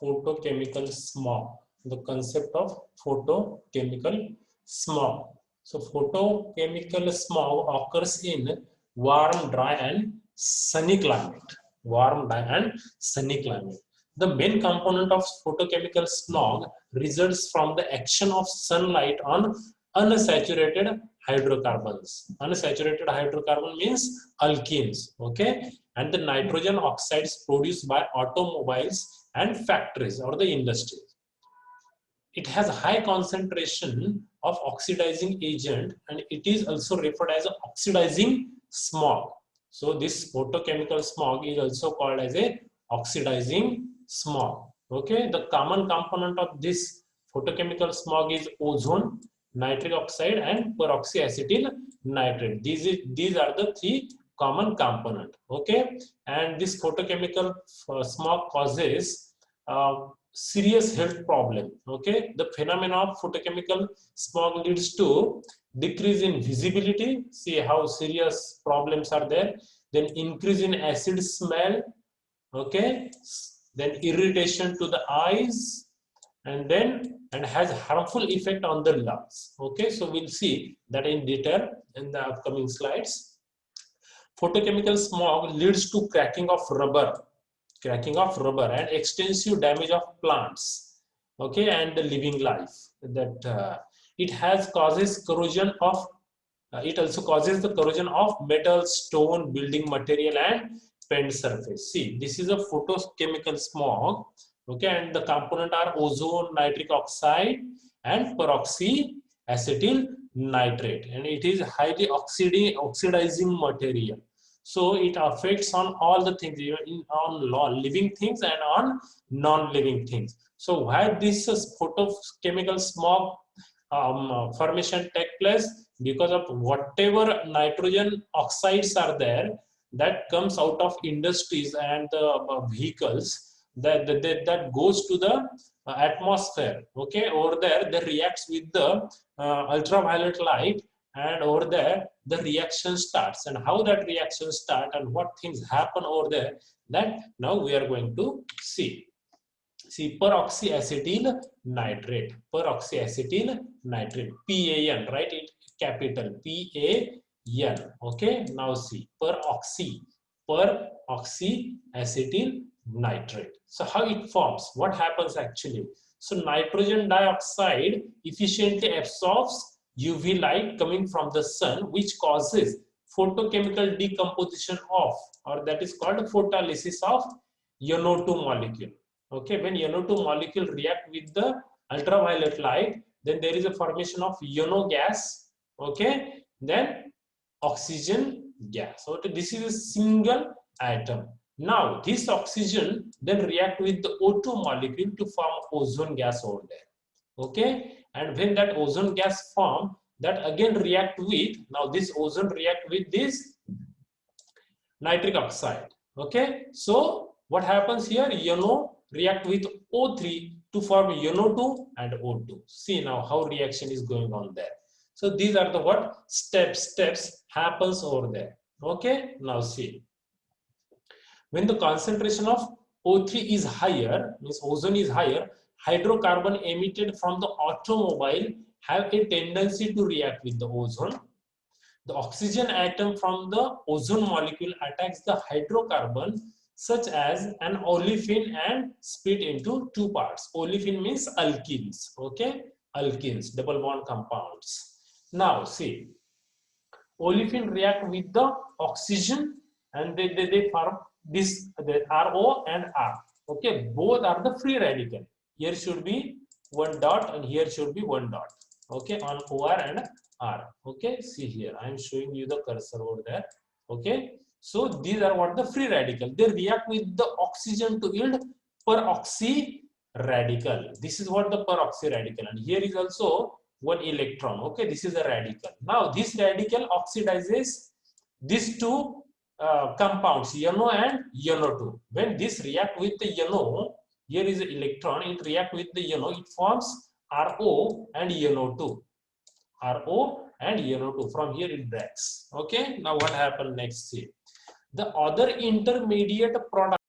Photochemical smog. The concept of photochemical smog. So photochemical smog occurs in warm, dry and sunny climate. Warm, dry and sunny climate. The main component of photochemical smog results from the action of sunlight on unsaturated hydrocarbons. Unsaturated hydrocarbon means alkenes, okay, and the nitrogen oxides produced by automobiles and factories or the industries. It has high concentration of oxidizing agent and it is also referred as oxidizing smog. So this photochemical smog is also called as a oxidizing smog. Okay, the common component of this photochemical smog is ozone, nitric oxide and peroxyacetyl nitrate. These are the three common component. Okay, and this photochemical smog causes serious health problem. Okay, the phenomena of photochemical smog leads to decrease in visibility. See how serious problems are there. Then increase in acid smell. Okay, then irritation to the eyes, and has harmful effect on the lungs. Okay, so we'll see that in detail in the upcoming slides. Photochemical smog leads to cracking of rubber and extensive damage of plants, okay, and the living life. That it also causes the corrosion of metal, stone, building material and paint surface. See, this is a photochemical smog, okay, and the component are ozone, nitric oxide and peroxyacetyl nitrate, and it is highly oxidizing material. So it affects on all the things, on living things and on non-living things. So why this photochemical smog formation take place? Because of whatever nitrogen oxides are there that comes out of industries and the vehicles, that goes to the atmosphere. Okay, over there they reacts with the ultraviolet light, and over there the reaction starts, and how that reaction start and what things happen over there, that now we are going to see. See, peroxyacetyl nitrate, PAN, right? It capital PAN. Okay, now see, peroxyacetyl nitrate. So how it forms, what happens actually? So nitrogen dioxide efficiently absorbs UV light coming from the sun, which causes photochemical decomposition of, or that is called photolysis of, NO2 molecule. Okay, when NO2 molecule react with the ultraviolet light, then there is a formation of NO gas. Okay, then oxygen gas. So this is a single atom. Now this oxygen then react with the O2 molecule to form ozone gas over there. Okay, and when that ozone gas form, that again react with, now this ozone react with this nitric oxide. Okay, so what happens here? NO react with O3 to form NO2 and O2. See now how reaction is going on there. So these are the what steps happens over there. Okay, now see, when the concentration of O3 is higher, means ozone is higher, hydrocarbon emitted from the automobile have a tendency to react with the ozone. The oxygen atom from the ozone molecule attacks the hydrocarbon such as an olefin and split into two parts. Olefin means alkenes. Okay, alkenes, double bond compounds. Now see, olefin react with the oxygen and they form this, the RO and R. Okay, both are the free radical. Here should be one dot and here should be one dot. Okay, on OR and R. Okay, see here I am showing you the cursor over there. Okay, so these are what the free radical. They react with the oxygen to yield peroxy radical. This is what the peroxy radical, and here is also one electron. Okay, this is a radical. Now this radical oxidizes these two compounds, NO and NO2. When this react with the NO, here is an electron, it react with the NO, it forms RO and NO2. RO and NO2. From here it breaks. Okay, now what happened next? See, the other intermediate product